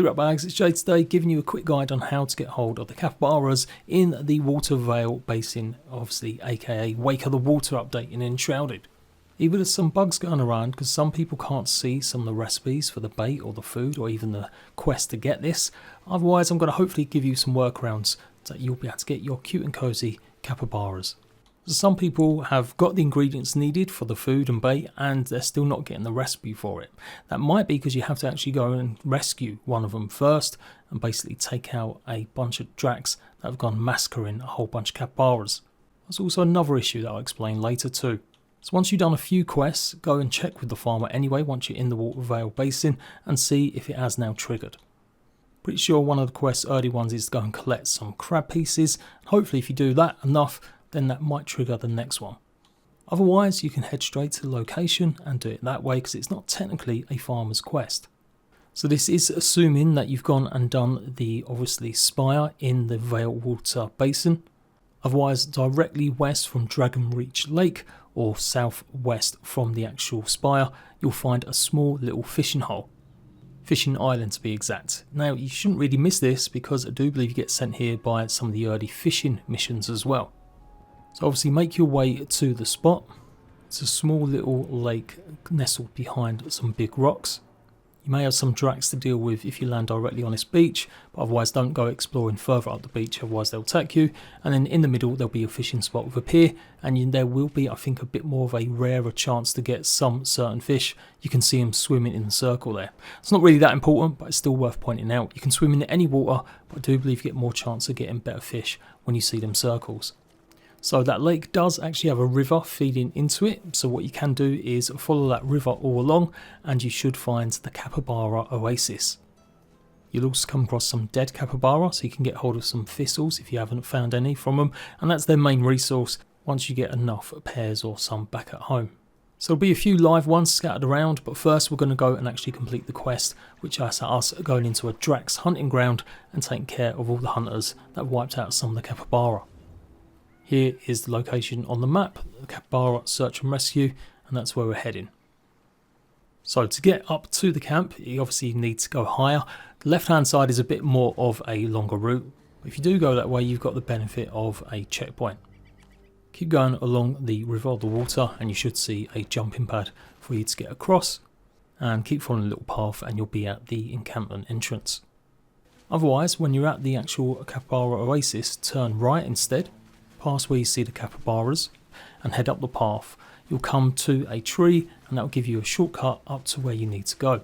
Hey Ratbags, it's Jade today giving you a quick guide on how to get hold of the capybaras in the Water Vale Basin, obviously aka Wake of the Water update in Enshrouded. Either there's some bugs going around because some people can't see some of the recipes for the bait or the food or even the quest to get this. Otherwise I'm going to hopefully give you some workarounds so that you'll be able to get your cute and cozy capybaras. So some people have got the ingredients needed for the food and bait and they're still not getting the recipe for it. That might be because you have to actually go and rescue one of them first and basically take out a bunch of dracs that have gone massacring a whole bunch of capybaras. There's also another issue that I'll explain later too. So once you've done a few quests, go and check with the farmer anyway once you're in the Water Vale Basin and see if it has now triggered. Pretty sure one of the quest's early ones is to go and collect some crab pieces. Hopefully if you do that enough, then that might trigger the next one. Otherwise you can head straight to the location and do it that way because it's not technically a farmer's quest. So this is assuming that you've gone and done the obviously spire in the Vale Water Basin. Otherwise directly west from Dragon Reach Lake or southwest from the actual spire you'll find a small little fishing hole. Fishing island to be exact. Now you shouldn't really miss this because I do believe you get sent here by some of the early fishing missions as well. So obviously make your way to the spot. It's a small little lake nestled behind some big rocks. You may have some dracs to deal with if you land directly on this beach, but otherwise don't go exploring further up the beach, otherwise they'll attack you. And then in the middle there'll be a fishing spot with a pier, and there will be, I think, a bit more of a rarer chance to get some certain fish. You can see them swimming in the circle there. It's not really that important, but it's still worth pointing out. You can swim in any water, but I do believe you get more chance of getting better fish when you see them circles. So that lake does actually have a river feeding into it, so what you can do is follow that river all along and you should find the capybara oasis. You'll also come across some dead capybara, so you can get hold of some thistles if you haven't found any from them, and that's their main resource once you get enough pairs or some back at home. So there'll be a few live ones scattered around, but first we're going to go and actually complete the quest, which is us going into a drax hunting ground and taking care of all the hunters that wiped out some of the capybara. Here is the location on the map, the capybara search and rescue, and that's where we're heading. So to get up to the camp, you obviously need to go higher. The left hand side is a bit more of a longer route, but if you do go that way you've got the benefit of a checkpoint. Keep going along the river or the water and you should see a jumping pad for you to get across, and keep following the little path and you'll be at the encampment entrance. Otherwise, when you're at the actual capybara oasis, turn right instead, past where you see the capybaras, and head up the path. You'll come to a tree and that will give you a shortcut up to where you need to go.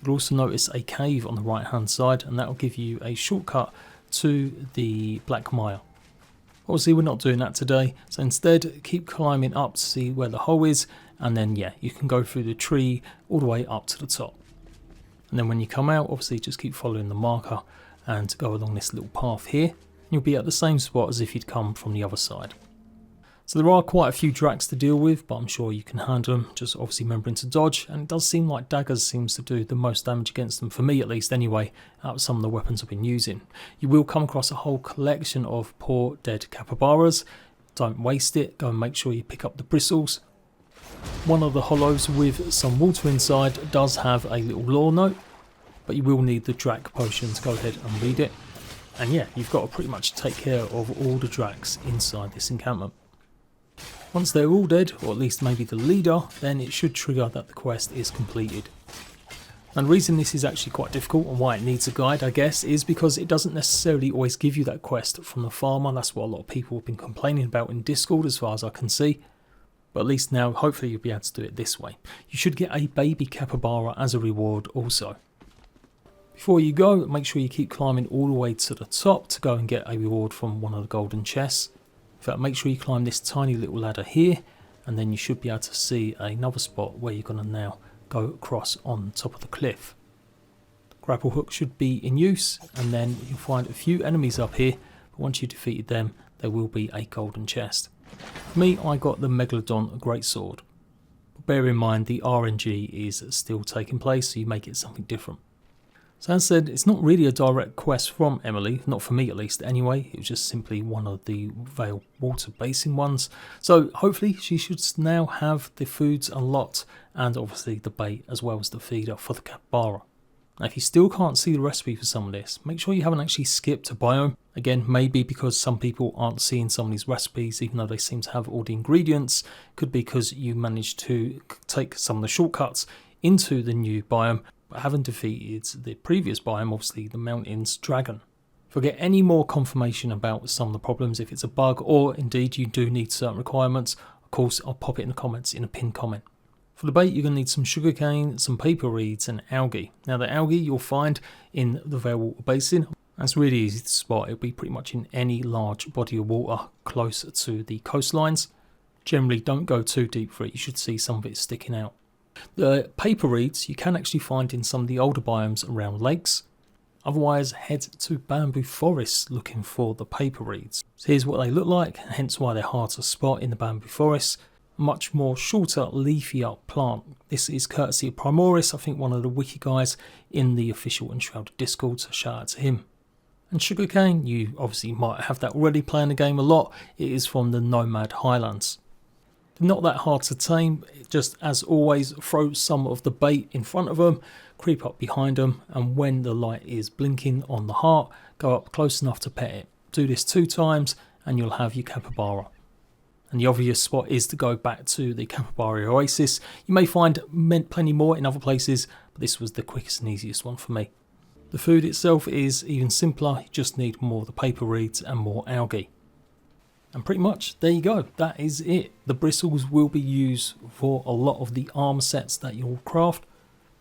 You'll also notice a cave on the right hand side and that will give you a shortcut to the Black Mire. Obviously we're not doing that today, so instead keep climbing up to see where the hole is, and then yeah, you can go through the tree all the way up to the top. And then when you come out, obviously just keep following the marker and go along this little path here. You'll be at the same spot as if you'd come from the other side. So there are quite a few dracs to deal with, but I'm sure you can handle them, just obviously remembering to dodge, and it does seem like daggers seems to do the most damage against them, for me at least anyway, out of some of the weapons I've been using. You will come across a whole collection of poor dead capybaras. Don't waste it, go and make sure you pick up the bristles. One of the hollows with some water inside does have a little lore note, but you will need the drac potion to go ahead and read it. And yeah, you've got to pretty much take care of all the dracs inside this encampment. Once they're all dead, or at least maybe the leader, then it should trigger that the quest is completed. And the reason this is actually quite difficult and why it needs a guide, I guess, is because it doesn't necessarily always give you that quest from the farmer. That's what a lot of people have been complaining about in Discord as far as I can see. But at least now, hopefully you'll be able to do it this way. You should get a baby capybara as a reward also. Before you go, make sure you keep climbing all the way to the top to go and get a reward from one of the golden chests. In fact, make sure you climb this tiny little ladder here, and then you should be able to see another spot where you're going to now go across on top of the cliff. The grapple hook should be in use, and then you'll find a few enemies up here, but once you've defeated them, there will be a golden chest. For me, I got the Megalodon Greatsword. But bear in mind the RNG is still taking place, so you may get something different. So as said, it's not really a direct quest from Emily, not for me at least anyway, it was just simply one of the Vale Water Basin ones. So hopefully she should now have the foods unlocked and obviously the bait as well as the feeder for the capybara. Now, if you still can't see the recipe for some of this, make sure you haven't actually skipped a biome. Again, maybe because some people aren't seeing some of these recipes, even though they seem to have all the ingredients. Could be because you managed to take some of the shortcuts into the new biome, but haven't defeated the previous biome, obviously the mountain's dragon. If I get any more confirmation about some of the problems, if it's a bug or indeed you do need certain requirements, of course I'll pop it in the comments in a pinned comment. For the bait, you're going to need some sugarcane, some paper reeds and algae. Now the algae you'll find in the Vale Water Basin. That's really easy to spot. It'll be pretty much in any large body of water close to the coastlines. Generally don't go too deep for it, you should see some of it sticking out. The paper reeds you can actually find in some of the older biomes around lakes. Otherwise head to bamboo forests looking for the paper reeds. So here's what they look like, hence why they're hard to spot in the bamboo forests. Much more shorter, leafier plant. This is courtesy of Primoris, I think one of the wiki guys in the official Enshrouded Discord, so shout out to him. And sugarcane, you obviously might have that already playing the game a lot. It is from the Nomad Highlands. They're not that hard to tame, just as always throw some of the bait in front of them, creep up behind them, and when the light is blinking on the heart, go up close enough to pet it. Do this 2 times and you'll have your capybara. And the obvious spot is to go back to the Capybara Oasis. You may find plenty more in other places, but this was the quickest and easiest one for me. The food itself is even simpler, you just need more of the paper reeds and more algae. And pretty much, there you go, that is it. The bristles will be used for a lot of the armor sets that you'll craft.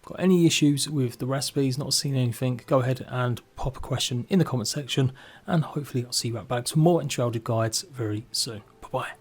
Got any issues with the recipes, not seeing anything, go ahead and pop a question in the comment section, and hopefully I'll see you right back to more Enshrouded guides very soon. Bye bye.